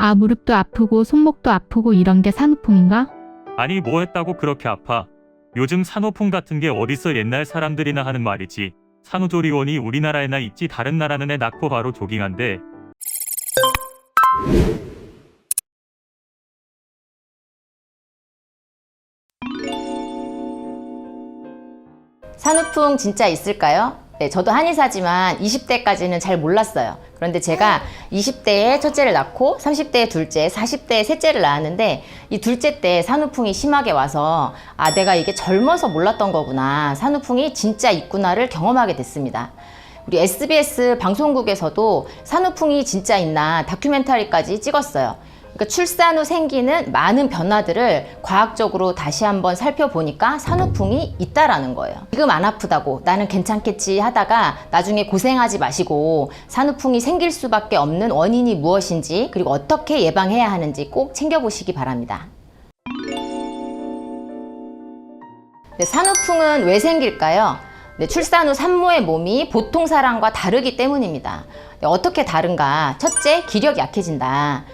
아, 무릎도 아프고 손목도 아프고 이런 게 산후풍인가? 아니 뭐 했다고 그렇게 아파? 요즘 산후풍 같은 게 어딨어. 옛날 사람들이나 하는 말이지. 산후조리원이 우리나라에나 있지 다른 나라는 애 낳고 바로 조깅한대. 산후풍 진짜 있을까요? 네, 저도 한의사지만 20대까지는 잘 몰랐어요. 그런데 제가 20대에 첫째를 낳고 30대에 둘째, 40대에 셋째를 낳았는데 이 둘째 때 산후풍이 심하게 와서 아, 내가 이게 젊어서 몰랐던 거구나. 산후풍이 진짜 있구나를 경험하게 됐습니다. 우리 SBS 방송국에서도 산후풍이 진짜 있나 다큐멘터리까지 찍었어요. 그러니까 출산 후 생기는 많은 변화들을 과학적으로 다시 한번 살펴보니까 산후풍이 있다라는 거예요. 지금 안 아프다고 나는 괜찮겠지 하다가 나중에 고생하지 마시고 산후풍이 생길 수밖에 없는 원인이 무엇인지 그리고 어떻게 예방해야 하는지 꼭 챙겨보시기 바랍니다. 네, 산후풍은 왜 생길까요? 네, 출산 후 산모의 몸이 보통 사람과 다르기 때문입니다. 네, 어떻게 다른가? 첫째, 기력이 약해진다.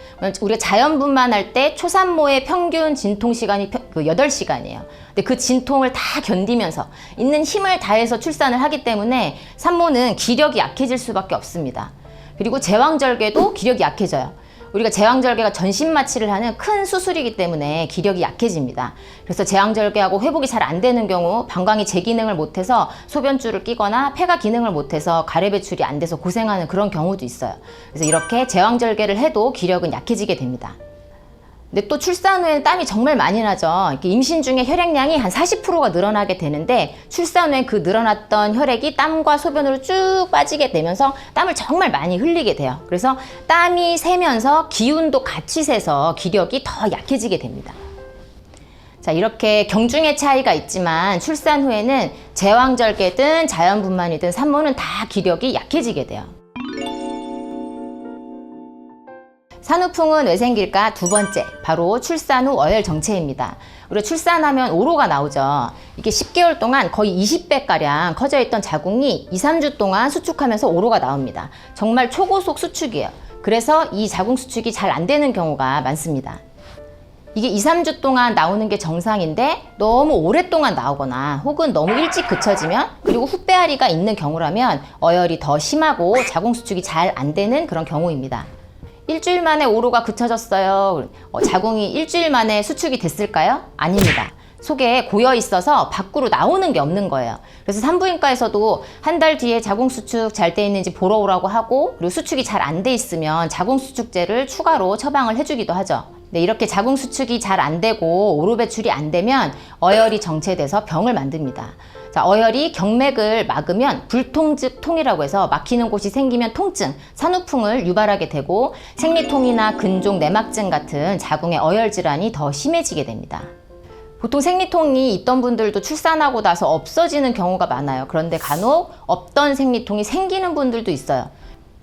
우리가 자연분만할 때 초산모의 평균 진통 시간이 8시간이에요. 근데 그 진통을 다 견디면서 있는 힘을 다해서 출산을 하기 때문에 산모는 기력이 약해질 수밖에 없습니다. 그리고 제왕절개도 기력이 약해져요. 우리가 제왕절개가 전신마취를 하는 큰 수술이기 때문에 기력이 약해집니다. 그래서 제왕절개하고 회복이 잘 안 되는 경우 방광이 제 기능을 못해서 소변줄을 끼거나 폐가 기능을 못해서 가래 배출이 안 돼서 고생하는 그런 경우도 있어요. 그래서 이렇게 제왕절개를 해도 기력은 약해지게 됩니다. 근데 또 출산 후에는 땀이 정말 많이 나죠. 이렇게 임신 중에 혈액량이 한 40%가 늘어나게 되는데 출산 후에 그 늘어났던 혈액이 땀과 소변으로 쭉 빠지게 되면서 땀을 정말 많이 흘리게 돼요. 그래서 땀이 새면서 기운도 같이 새서 기력이 더 약해지게 됩니다. 자, 이렇게 경중의 차이가 있지만 출산 후에는 제왕절개든 자연분만이든 산모는 다 기력이 약해지게 돼요. 산후풍은 왜 생길까? 두 번째, 바로 출산 후 어혈 정체입니다. 우리가 출산하면 오로가 나오죠. 이게 10개월 동안 거의 20배가량 커져 있던 자궁이 2, 3주 동안 수축하면서 오로가 나옵니다. 정말 초고속 수축이에요. 그래서 이 자궁 수축이 잘 안 되는 경우가 많습니다. 이게 2, 3주 동안 나오는 게 정상인데 너무 오랫동안 나오거나 혹은 너무 일찍 그쳐지면 그리고 후배아리가 있는 경우라면 어혈이 더 심하고 자궁 수축이 잘 안 되는 그런 경우입니다. 일주일 만에 오로가 그쳐졌어요. 자궁이 일주일 만에 수축이 됐을까요? 아닙니다. 속에 고여 있어서 밖으로 나오는 게 없는 거예요. 그래서 산부인과에서도 한 달 뒤에 자궁 수축 잘 돼 있는지 보러 오라고 하고 그리고 수축이 잘 안 돼 있으면 자궁 수축제를 추가로 처방을 해주기도 하죠. 네, 이렇게 자궁 수축이 잘 안 되고 오로 배출이 안 되면 어혈이 정체돼서 병을 만듭니다. 자, 어혈이 경맥을 막으면 불통즉통이라고 해서 막히는 곳이 생기면 통증, 산후풍을 유발하게 되고 생리통이나 근종, 내막증 같은 자궁의 어혈 질환이 더 심해지게 됩니다. 보통 생리통이 있던 분들도 출산하고 나서 없어지는 경우가 많아요. 그런데 간혹 없던 생리통이 생기는 분들도 있어요.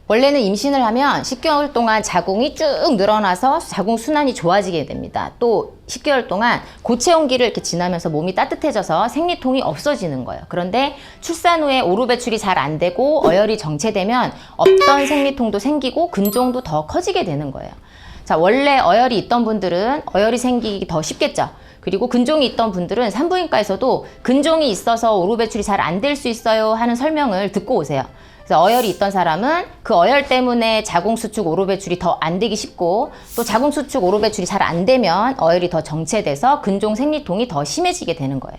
원래는 임신을 하면 10개월 동안 자궁이 쭉 늘어나서 자궁 순환이 좋아지게 됩니다. 또 10개월 동안 고체온기를 이렇게 지나면서 몸이 따뜻해져서 생리통이 없어지는 거예요. 그런데 출산 후에 오로 배출이 잘 안 되고 어혈이 정체되면 없던 생리통도 생기고 근종도 더 커지게 되는 거예요. 자, 원래 어혈이 있던 분들은 어혈이 생기기 더 쉽겠죠. 그리고 근종이 있던 분들은 산부인과에서도 근종이 있어서 오로 배출이 잘 안 될 수 있어요 하는 설명을 듣고 오세요. 그래서 어혈이 있던 사람은 그 어혈 때문에 자궁 수축 오로 배출이 더 안 되기 쉽고 또 자궁 수축 오로 배출이 잘 안 되면 어혈이 더 정체돼서 근종 생리통이 더 심해지게 되는 거예요.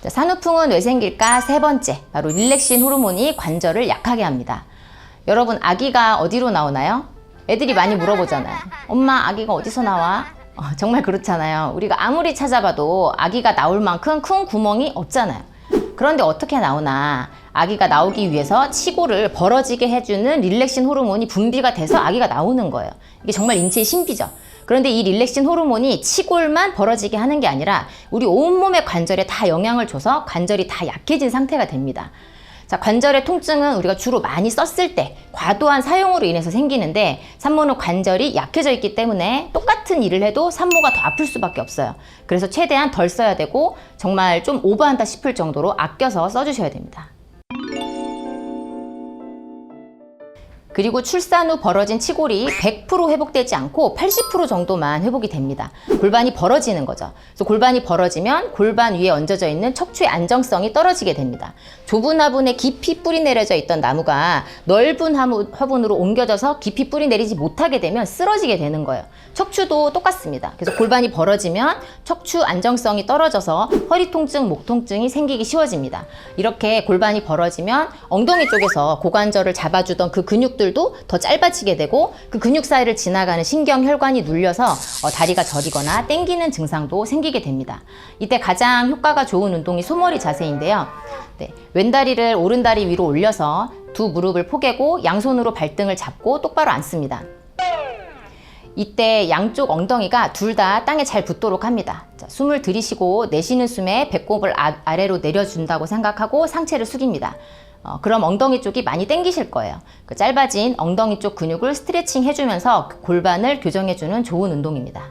자, 산후풍은 왜 생길까? 세 번째, 바로 릴렉신 호르몬이 관절을 약하게 합니다. 여러분, 아기가 어디로 나오나요? 애들이 많이 물어보잖아요. 엄마, 아기가 어디서 나와? 정말 그렇잖아요. 우리가 아무리 찾아봐도 아기가 나올 만큼 큰 구멍이 없잖아요. 그런데 어떻게 나오나? 아기가 나오기 위해서 치골을 벌어지게 해주는 릴렉신 호르몬이 분비가 돼서 아기가 나오는 거예요. 이게 정말 인체의 신비죠. 그런데 이 릴렉신 호르몬이 치골만 벌어지게 하는 게 아니라 우리 온몸의 관절에 다 영향을 줘서 관절이 다 약해진 상태가 됩니다. 자, 관절의 통증은 우리가 주로 많이 썼을 때 과도한 사용으로 인해서 생기는데 산모는 관절이 약해져 있기 때문에 똑같은 일을 해도 산모가 더 아플 수밖에 없어요. 그래서 최대한 덜 써야 되고 정말 좀 오버한다 싶을 정도로 아껴서 써주셔야 됩니다. 그리고 출산 후 벌어진 치골이 100% 회복되지 않고 80% 정도만 회복이 됩니다. 골반이 벌어지는 거죠. 그래서 골반이 벌어지면 골반 위에 얹어져 있는 척추의 안정성이 떨어지게 됩니다. 좁은 화분에 깊이 뿌리 내려져 있던 나무가 넓은 화분으로 옮겨져서 깊이 뿌리 내리지 못하게 되면 쓰러지게 되는 거예요. 척추도 똑같습니다. 그래서 골반이 벌어지면 척추 안정성이 떨어져서 허리 통증, 목 통증이 생기기 쉬워집니다. 이렇게 골반이 벌어지면 엉덩이 쪽에서 고관절을 잡아주던 그 근육들도 더 짧아지게 되고 그 근육 사이를 지나가는 신경 혈관이 눌려서 다리가 저리거나 땡기는 증상도 생기게 됩니다. 이때 가장 효과가 좋은 운동이 소머리 자세인데요. 네, 왼다리를 오른다리 위로 올려서 두 무릎을 포개고 양손으로 발등을 잡고 똑바로 앉습니다. 이때 양쪽 엉덩이가 둘 다 땅에 잘 붙도록 합니다. 자, 숨을 들이쉬고 내쉬는 숨에 배꼽을 아래로 내려준다고 생각하고 상체를 숙입니다. 그럼 엉덩이 쪽이 많이 당기실 거예요. 그 짧아진 엉덩이 쪽 근육을 스트레칭 해주면서 그 골반을 교정해주는 좋은 운동입니다.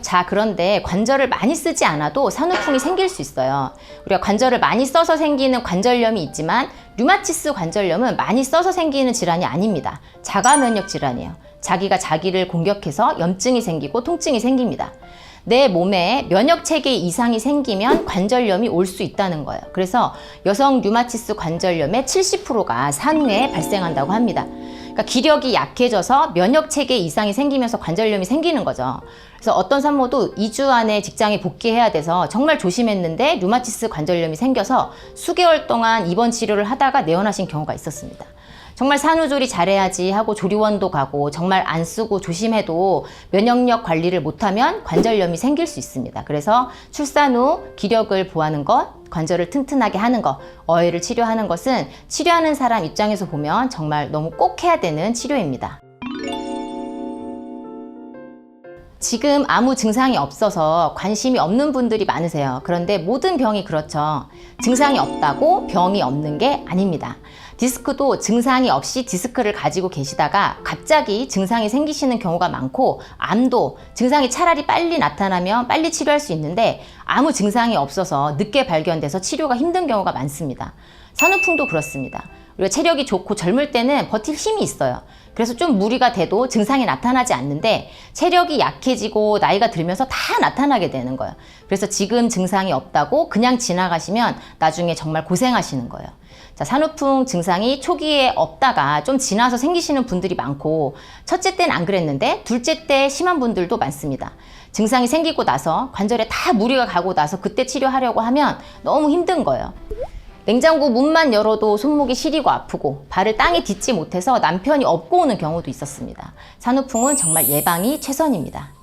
자, 그런데 관절을 많이 쓰지 않아도 산후풍이 생길 수 있어요. 우리가 관절을 많이 써서 생기는 관절염이 있지만 류마티스 관절염은 많이 써서 생기는 질환이 아닙니다. 자가 면역 질환이에요. 자기가 자기를 공격해서 염증이 생기고 통증이 생깁니다. 내 몸에 면역 체계 이상이 생기면 관절염이 올 수 있다는 거예요. 그래서 여성 류마티스 관절염의 70%가 산후에 발생한다고 합니다. 그러니까 기력이 약해져서 면역 체계 이상이 생기면서 관절염이 생기는 거죠. 그래서 어떤 산모도 2주 안에 직장에 복귀해야 돼서 정말 조심했는데 류마티스 관절염이 생겨서 수개월 동안 입원 치료를 하다가 내원하신 경우가 있었습니다. 정말 산후조리 잘해야지 하고 조리원도 가고 정말 안 쓰고 조심해도 면역력 관리를 못하면 관절염이 생길 수 있습니다. 그래서 출산 후 기력을 보하는 것, 관절을 튼튼하게 하는 것, 어혈을 치료하는 것은 치료하는 사람 입장에서 보면 정말 너무 꼭 해야 되는 치료입니다. 지금 아무 증상이 없어서 관심이 없는 분들이 많으세요. 그런데 모든 병이 그렇죠. 증상이 없다고 병이 없는 게 아닙니다. 디스크도 증상이 없이 디스크를 가지고 계시다가 갑자기 증상이 생기시는 경우가 많고, 암도 증상이 차라리 빨리 나타나면 빨리 치료할 수 있는데 아무 증상이 없어서 늦게 발견돼서 치료가 힘든 경우가 많습니다. 산후풍도 그렇습니다. 우리가 체력이 좋고 젊을 때는 버틸 힘이 있어요. 그래서 좀 무리가 돼도 증상이 나타나지 않는데 체력이 약해지고 나이가 들면서 다 나타나게 되는 거예요. 그래서 지금 증상이 없다고 그냥 지나가시면 나중에 정말 고생하시는 거예요. 자, 산후풍 증상이 초기에 없다가 좀 지나서 생기시는 분들이 많고, 첫째 때는 안 그랬는데 둘째 때 심한 분들도 많습니다. 증상이 생기고 나서 관절에 다 무리가 가고 나서 그때 치료하려고 하면 너무 힘든 거예요. 냉장고 문만 열어도 손목이 시리고 아프고 발을 땅에 딛지 못해서 남편이 업고 오는 경우도 있었습니다. 산후풍은 정말 예방이 최선입니다.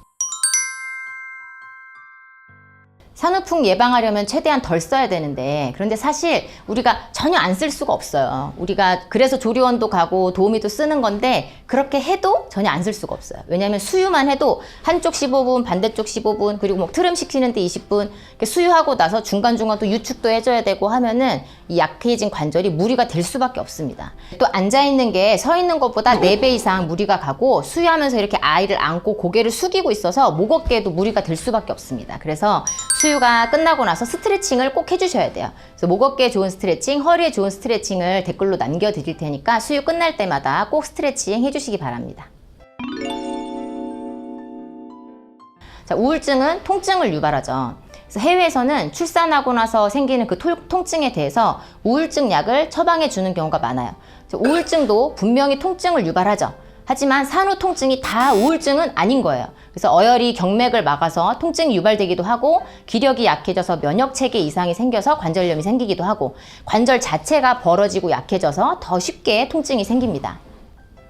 산후풍 예방하려면 최대한 덜 써야 되는데, 그런데 사실 우리가 전혀 안 쓸 수가 없어요. 우리가 그래서 조리원도 가고 도우미도 쓰는 건데 그렇게 해도 전혀 안 쓸 수가 없어요. 왜냐하면 수유만 해도 한쪽 15분, 반대쪽 15분, 그리고 뭐 트름 시키는데 20분, 수유하고 나서 중간중간 또 유축도 해줘야 되고 하면은 이 약해진 관절이 무리가 될 수밖에 없습니다. 또 앉아있는 게 서 있는 것보다 4배 이상 무리가 가고, 수유하면서 이렇게 아이를 안고 고개를 숙이고 있어서 목 어깨에도 무리가 될 수밖에 없습니다. 그래서 수유가 끝나고 나서 스트레칭을 꼭 해주셔야 돼요. 그래서 목 어깨에 좋은 스트레칭, 허리에 좋은 스트레칭을 댓글로 남겨드릴 테니까 수유 끝날 때마다 꼭 스트레칭 해주시기 바랍니다. 자, 우울증은 통증을 유발하죠. 그래서 해외에서는 출산하고 나서 생기는 그 통증에 대해서 우울증 약을 처방해 주는 경우가 많아요. 우울증도 분명히 통증을 유발하죠. 하지만 산후 통증이 다 우울증은 아닌 거예요. 그래서 어혈이 경맥을 막아서 통증이 유발되기도 하고, 기력이 약해져서 면역 체계 이상이 생겨서 관절염이 생기기도 하고, 관절 자체가 벌어지고 약해져서 더 쉽게 통증이 생깁니다.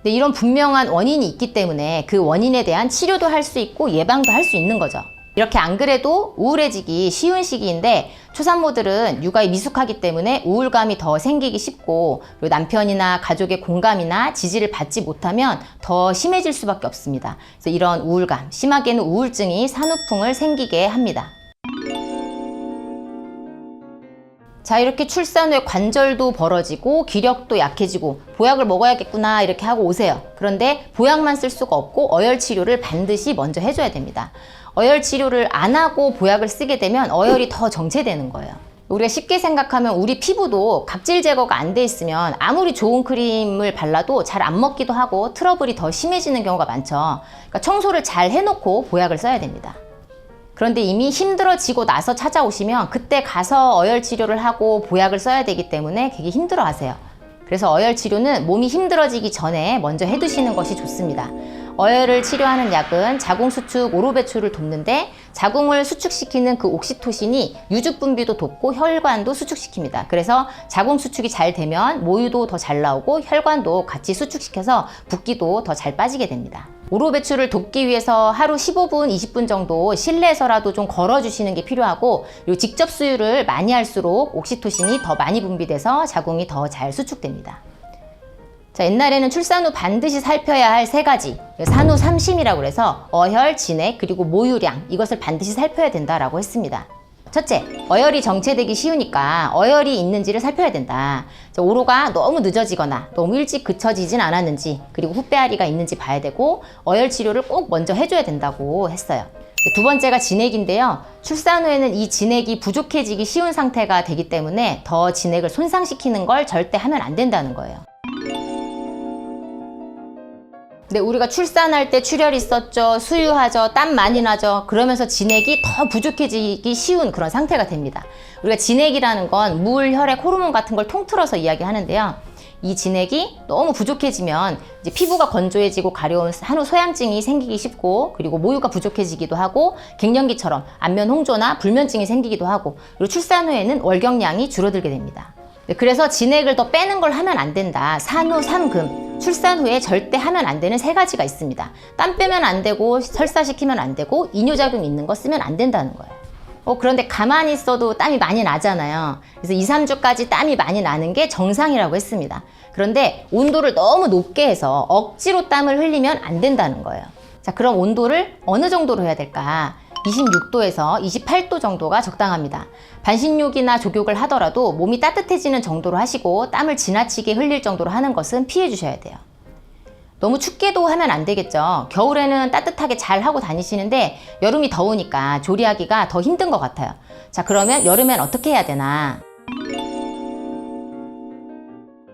근데 이런 분명한 원인이 있기 때문에 그 원인에 대한 치료도 할 수 있고 예방도 할 수 있는 거죠. 이렇게 안 그래도 우울해지기 쉬운 시기인데 초산모들은 육아에 미숙하기 때문에 우울감이 더 생기기 쉽고, 그리고 남편이나 가족의 공감이나 지지를 받지 못하면 더 심해질 수밖에 없습니다. 그래서 이런 우울감, 심하게는 우울증이 산후풍을 생기게 합니다. 자, 이렇게 출산 후에 관절도 벌어지고 기력도 약해지고 보약을 먹어야겠구나 이렇게 하고 오세요. 그런데 보약만 쓸 수가 없고 어혈 치료를 반드시 먼저 해줘야 됩니다. 어혈 치료를 안 하고 보약을 쓰게 되면 어혈이 더 정체되는 거예요. 우리가 쉽게 생각하면 우리 피부도 각질 제거가 안 돼 있으면 아무리 좋은 크림을 발라도 잘 안 먹기도 하고 트러블이 더 심해지는 경우가 많죠. 그러니까 청소를 잘 해놓고 보약을 써야 됩니다. 그런데 이미 힘들어지고 나서 찾아오시면 그때 가서 어열 치료를 하고 보약을 써야 되기 때문에 되게 힘들어 하세요. 그래서 어열 치료는 몸이 힘들어지기 전에 먼저 해두시는 것이 좋습니다. 어열을 치료하는 약은 자궁 수축, 오로 배출을 돕는데 자궁을 수축시키는 그 옥시토신이 유주 분비도 돕고 혈관도 수축시킵니다. 그래서 자궁 수축이 잘 되면 모유도 더 잘 나오고 혈관도 같이 수축시켜서 붓기도 더 잘 빠지게 됩니다. 오로 배출을 돕기 위해서 하루 15분, 20분 정도 실내에서라도 좀 걸어주시는 게 필요하고, 그리고 직접 수유를 많이 할수록 옥시토신이 더 많이 분비돼서 자궁이 더 잘 수축됩니다. 자, 옛날에는 출산 후 반드시 살펴야 할 3가지, 산후 3심이라고 그래서 어혈, 진액, 그리고 모유량, 이것을 반드시 살펴야 된다라고 했습니다. 첫째, 어혈이 정체되기 쉬우니까 어혈이 있는지를 살펴야 된다. 오로가 너무 늦어지거나 너무 일찍 그쳐지진 않았는지, 그리고 훗배아리가 있는지 봐야 되고, 어혈 치료를 꼭 먼저 해줘야 된다고 했어요. 두 번째가 진액인데요. 출산 후에는 이 진액이 부족해지기 쉬운 상태가 되기 때문에 더 진액을 손상시키는 걸 절대 하면 안 된다는 거예요. 근데 우리가 출산할 때 출혈 있었죠, 수유하죠, 땀 많이 나죠. 그러면서 진액이 더 부족해지기 쉬운 그런 상태가 됩니다. 우리가 진액이라는 건 물, 혈액, 호르몬 같은 걸 통틀어서 이야기하는데요. 이 진액이 너무 부족해지면 이제 피부가 건조해지고 가려운 산후 소양증이 생기기 쉽고, 그리고 모유가 부족해지기도 하고, 갱년기처럼 안면 홍조나 불면증이 생기기도 하고, 그리고 출산 후에는 월경량이 줄어들게 됩니다. 그래서 진액을 더 빼는 걸 하면 안 된다. 산후 3금. 출산 후에 절대 하면 안 되는 3가지가 있습니다. 땀 빼면 안 되고, 설사시키면 안 되고, 이뇨작용 있는 거 쓰면 안 된다는 거예요. 그런데 가만히 있어도 땀이 많이 나잖아요. 그래서 2, 3주까지 땀이 많이 나는 게 정상이라고 했습니다. 그런데 온도를 너무 높게 해서 억지로 땀을 흘리면 안 된다는 거예요. 자, 그럼 온도를 어느 정도로 해야 될까? 26도에서 28도 정도가 적당합니다. 반신욕이나 족욕을 하더라도 몸이 따뜻해지는 정도로 하시고, 땀을 지나치게 흘릴 정도로 하는 것은 피해 주셔야 돼요. 너무 춥게도 하면 안 되겠죠. 겨울에는 따뜻하게 잘 하고 다니시는데 여름이 더우니까 조리하기가 더 힘든 것 같아요. 자, 그러면 여름엔 어떻게 해야 되나?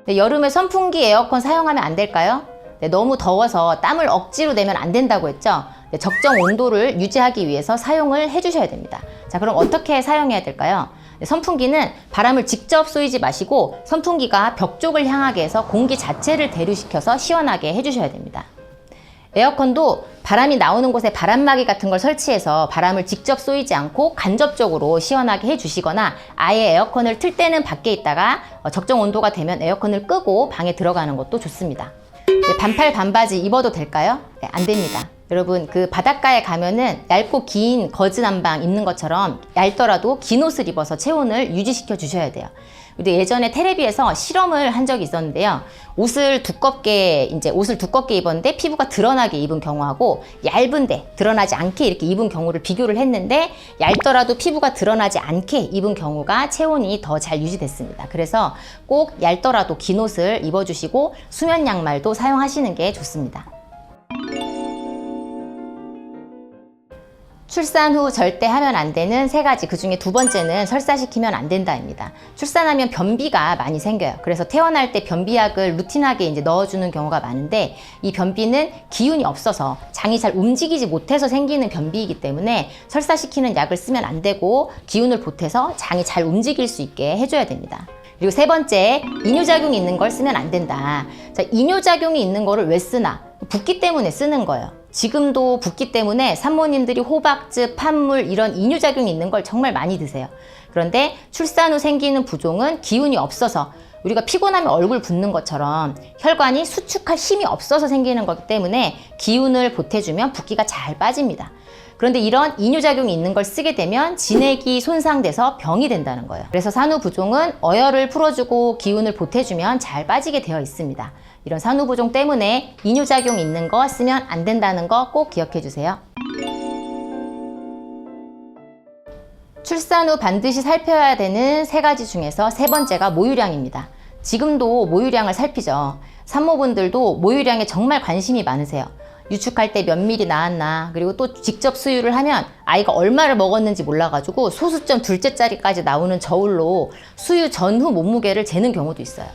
네, 여름에 선풍기, 에어컨 사용하면 안 될까요? 네, 너무 더워서 땀을 억지로 내면 안 된다고 했죠. 네, 적정 온도를 유지하기 위해서 사용을 해주셔야 됩니다. 자, 그럼 어떻게 사용해야 될까요? 네, 선풍기는 바람을 직접 쏘이지 마시고 선풍기가 벽 쪽을 향하게 해서 공기 자체를 대류시켜서 시원하게 해주셔야 됩니다. 에어컨도 바람이 나오는 곳에 바람막이 같은 걸 설치해서 바람을 직접 쏘이지 않고 간접적으로 시원하게 해주시거나, 아예 에어컨을 틀 때는 밖에 있다가 적정 온도가 되면 에어컨을 끄고 방에 들어가는 것도 좋습니다. 네, 반팔 반바지 입어도 될까요? 네, 안 됩니다. 여러분, 그 바닷가에 가면은 얇고 긴 거즈 남방 입는 것처럼 얇더라도 긴 옷을 입어서 체온을 유지시켜 주셔야 돼요. 근데 예전에 텔레비에서 실험을 한 적이 있었는데요. 옷을 두껍게 입었는데 피부가 드러나게 입은 경우하고, 얇은데 드러나지 않게 이렇게 입은 경우를 비교를 했는데, 얇더라도 피부가 드러나지 않게 입은 경우가 체온이 더 잘 유지됐습니다. 그래서 꼭 얇더라도 긴 옷을 입어주시고 수면 양말도 사용하시는 게 좋습니다. 출산 후 절대 하면 안 되는 3가지, 그 중에 2번째는 설사시키면 안 된다입니다. 출산하면 변비가 많이 생겨요. 그래서 태어날 때 변비약을 루틴하게 이제 넣어주는 경우가 많은데, 이 변비는 기운이 없어서 장이 잘 움직이지 못해서 생기는 변비이기 때문에 설사시키는 약을 쓰면 안 되고, 기운을 보태서 장이 잘 움직일 수 있게 해줘야 됩니다. 그리고 3번째, 이뇨작용이 있는 걸 쓰면 안 된다. 자, 이뇨작용이 있는 거를 왜 쓰나? 붓기 때문에 쓰는 거예요. 지금도 붓기 때문에 산모님들이 호박즙, 판물 이런 이뇨작용이 있는 걸 정말 많이 드세요. 그런데 출산 후 생기는 부종은 기운이 없어서, 우리가 피곤하면 얼굴 붓는 것처럼 혈관이 수축할 힘이 없어서 생기는 거기 때문에 기운을 보태주면 붓기가 잘 빠집니다. 그런데 이런 이뇨작용이 있는 걸 쓰게 되면 진액이 손상돼서 병이 된다는 거예요. 그래서 산후부종은 어혈을 풀어주고 기운을 보태주면 잘 빠지게 되어 있습니다. 이런 산후부종 때문에 이뇨작용 있는 거 쓰면 안 된다는 거 꼭 기억해 주세요. 출산 후 반드시 살펴야 되는 3가지 중에서 3번째가 모유량입니다. 지금도 모유량을 살피죠. 산모분들도 모유량에 정말 관심이 많으세요. 유축할 때 몇 밀리 나왔나, 그리고 또 직접 수유를 하면 아이가 얼마를 먹었는지 몰라가지고 소수점 둘째 짜리까지 나오는 저울로 수유 전후 몸무게를 재는 경우도 있어요.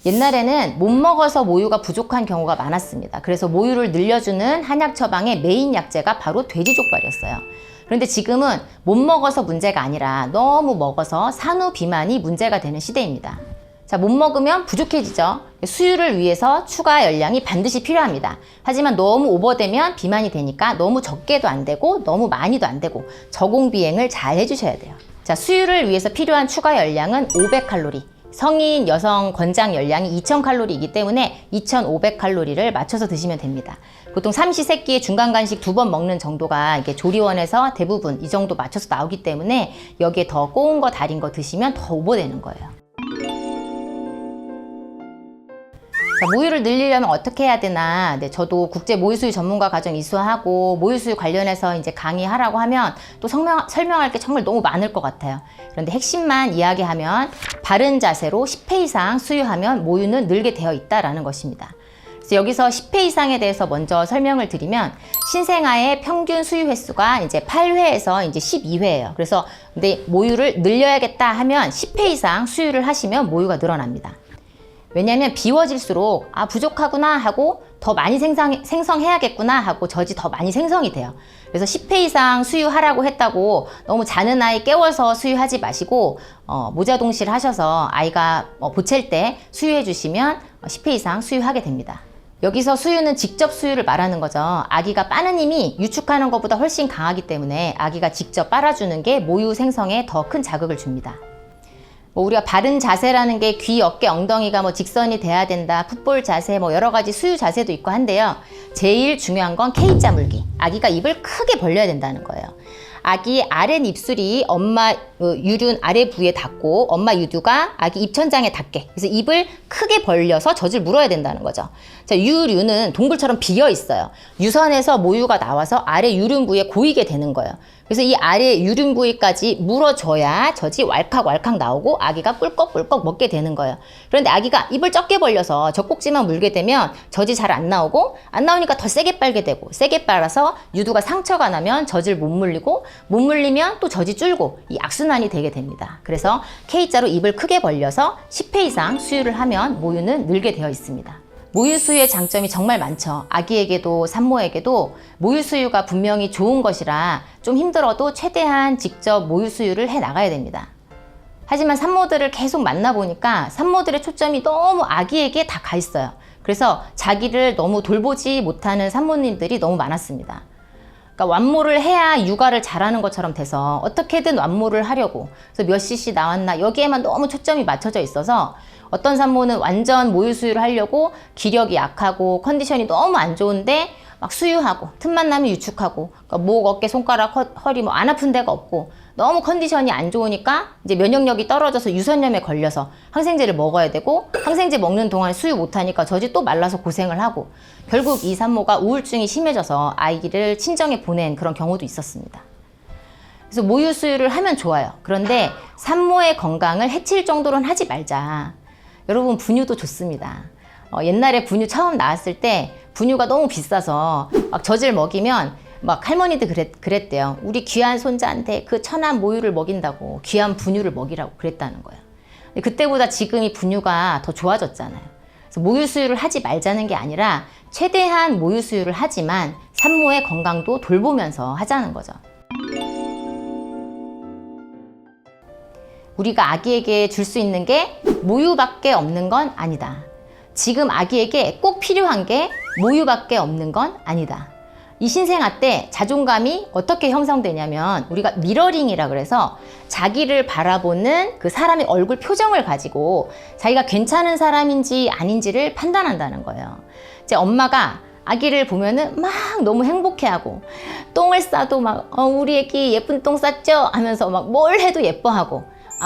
옛날에는 못 먹어서 모유가 부족한 경우가 많았습니다. 그래서 모유를 늘려주는 한약 처방의 메인 약재가 바로 돼지족발이었어요. 그런데 지금은 못 먹어서 문제가 아니라 너무 먹어서 산후 비만이 문제가 되는 시대입니다. 자, 못 먹으면 부족해지죠. 수유를 위해서 추가 열량이 반드시 필요합니다. 하지만 너무 오버되면 비만이 되니까 너무 적게도 안 되고 너무 많이도 안 되고 저공 비행을 잘 해주셔야 돼요. 자, 수유를 위해서 필요한 추가 열량은 500칼로리. 성인 여성 권장 열량이 2000칼로리이기 때문에 2500칼로리를 맞춰서 드시면 됩니다. 보통 삼시세끼에 중간 간식 2번 먹는 정도가 이게 조리원에서 대부분 이 정도 맞춰서 나오기 때문에 여기에 더 꼬운 거 달인 거 드시면 더 오버되는 거예요. 자, 모유를 늘리려면 어떻게 해야 되나? 네, 저도 국제 모유수유 전문가 과정 이수하고 모유수유 관련해서 이제 강의하라고 하면 또 설명할 게 정말 너무 많을 것 같아요. 그런데 핵심만 이야기하면 바른 자세로 10회 이상 수유하면 모유는 늘게 되어 있다라는 것입니다. 그래서 여기서 10회 이상에 대해서 먼저 설명을 드리면 신생아의 평균 수유 횟수가 이제 8회에서 이제 12회예요. 그래서 근데 모유를 늘려야겠다 하면 10회 이상 수유를 하시면 모유가 늘어납니다. 왜냐하면 비워질수록 아 부족하구나 하고 더 많이 생성해야겠구나 하고 젖이 더 많이 생성이 돼요. 그래서 10회 이상 수유하라고 했다고 너무 자는 아이 깨워서 수유하지 마시고 모자동실 하셔서 아이가 보챌 때 수유해 주시면 10회 이상 수유하게 됩니다. 여기서 수유는 직접 수유를 말하는 거죠. 아기가 빠는 힘이 유축하는 것보다 훨씬 강하기 때문에 아기가 직접 빨아주는 게 모유 생성에 더 큰 자극을 줍니다. 우리가 바른 자세라는 게 귀, 어깨, 엉덩이가 직선이 돼야 된다, 풋볼 자세, 여러 가지 수유 자세도 있고 한데요. 제일 중요한 건 K자 물기. 아기가 입을 크게 벌려야 된다는 거예요. 아기 아랫입술이 엄마 유륜 아래 부위에 닿고 엄마 유두가 아기 입천장에 닿게. 그래서 입을 크게 벌려서 젖을 물어야 된다는 거죠. 자, 유륜은 동굴처럼 비어 있어요. 유선에서 모유가 나와서 아래 유륜 부위에 고이게 되는 거예요. 그래서 이 아래 유륜 부위까지 물어줘야 젖이 왈칵왈칵 나오고 아기가 꿀꺽꿀꺽 먹게 되는 거예요. 그런데 아기가 입을 적게 벌려서 젖꼭지만 물게 되면 젖이 잘 안 나오고 안 나오니까 더 세게 빨게 되고 세게 빨아서 유두가 상처가 나면 젖을 못 물리고 못 물리면 또 젖이 줄고 이 악순환이 되게 됩니다. 그래서 K자로 입을 크게 벌려서 10회 이상 수유를 하면 모유는 늘게 되어 있습니다. 모유 수유의 장점이 정말 많죠. 아기에게도 산모에게도 모유 수유가 분명히 좋은 것이라 좀 힘들어도 최대한 직접 모유 수유를 해 나가야 됩니다. 하지만 산모들을 계속 만나보니까 산모들의 초점이 너무 아기에게 다 가 있어요. 그래서 자기를 너무 돌보지 못하는 산모님들이 너무 많았습니다. 그러니까 완모를 해야 육아를 잘하는 것처럼 돼서 어떻게든 완모를 하려고 그래서 몇 cc 나왔나 여기에만 너무 초점이 맞춰져 있어서 어떤 산모는 완전 모유 수유를 하려고 기력이 약하고 컨디션이 너무 안 좋은데 막 수유하고 틈만 나면 유축하고 그러니까 목, 어깨, 손가락, 허리 안 아픈 데가 없고 너무 컨디션이 안 좋으니까 이제 면역력이 떨어져서 유선염에 걸려서 항생제를 먹어야 되고 항생제 먹는 동안 수유 못하니까 젖이 또 말라서 고생을 하고 결국 이 산모가 우울증이 심해져서 아이를 친정에 보낸 그런 경우도 있었습니다. 그래서 모유 수유를 하면 좋아요. 그런데 산모의 건강을 해칠 정도로는 하지 말자. 여러분 분유도 좋습니다. 옛날에 분유 처음 나왔을 때 분유가 너무 비싸서 막 젖을 먹이면 막 할머니들 그랬대요. 우리 귀한 손자한테 그 천한 모유를 먹인다고 귀한 분유를 먹이라고 그랬다는 거예요. 근데 그때보다 지금이 분유가 더 좋아졌잖아요. 그래서 모유 수유를 하지 말자는 게 아니라 최대한 모유 수유를 하지만 산모의 건강도 돌보면서 하자는 거죠. 우리가 아기에게 줄 수 있는 게 모유밖에 없는 건 아니다. 지금 아기에게 꼭 필요한 게 모유밖에 없는 건 아니다. 이 신생아 때 자존감이 어떻게 형성되냐면 우리가 미러링이라 그래서 자기를 바라보는 그 사람의 얼굴 표정을 가지고 자기가 괜찮은 사람인지 아닌지를 판단한다는 거예요. 이제 엄마가 아기를 보면은 막 너무 행복해하고 똥을 싸도 막 우리 애기 예쁜 똥 쌌죠? 하면서 막 뭘 해도 예뻐하고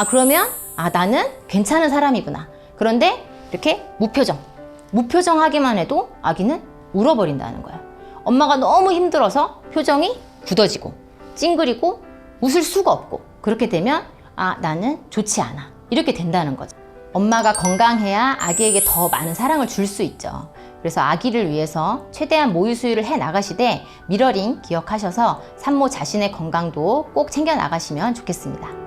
그러면 나는 괜찮은 사람이구나. 그런데 이렇게 무표정 하기만 해도 아기는 울어버린다는 거야. 엄마가 너무 힘들어서 표정이 굳어지고 찡그리고 웃을 수가 없고 그렇게 되면 나는 좋지 않아. 이렇게 된다는 거죠. 엄마가 건강해야 아기에게 더 많은 사랑을 줄 수 있죠. 그래서 아기를 위해서 최대한 모유 수유를 해 나가시되 미러링 기억하셔서 산모 자신의 건강도 꼭 챙겨 나가시면 좋겠습니다.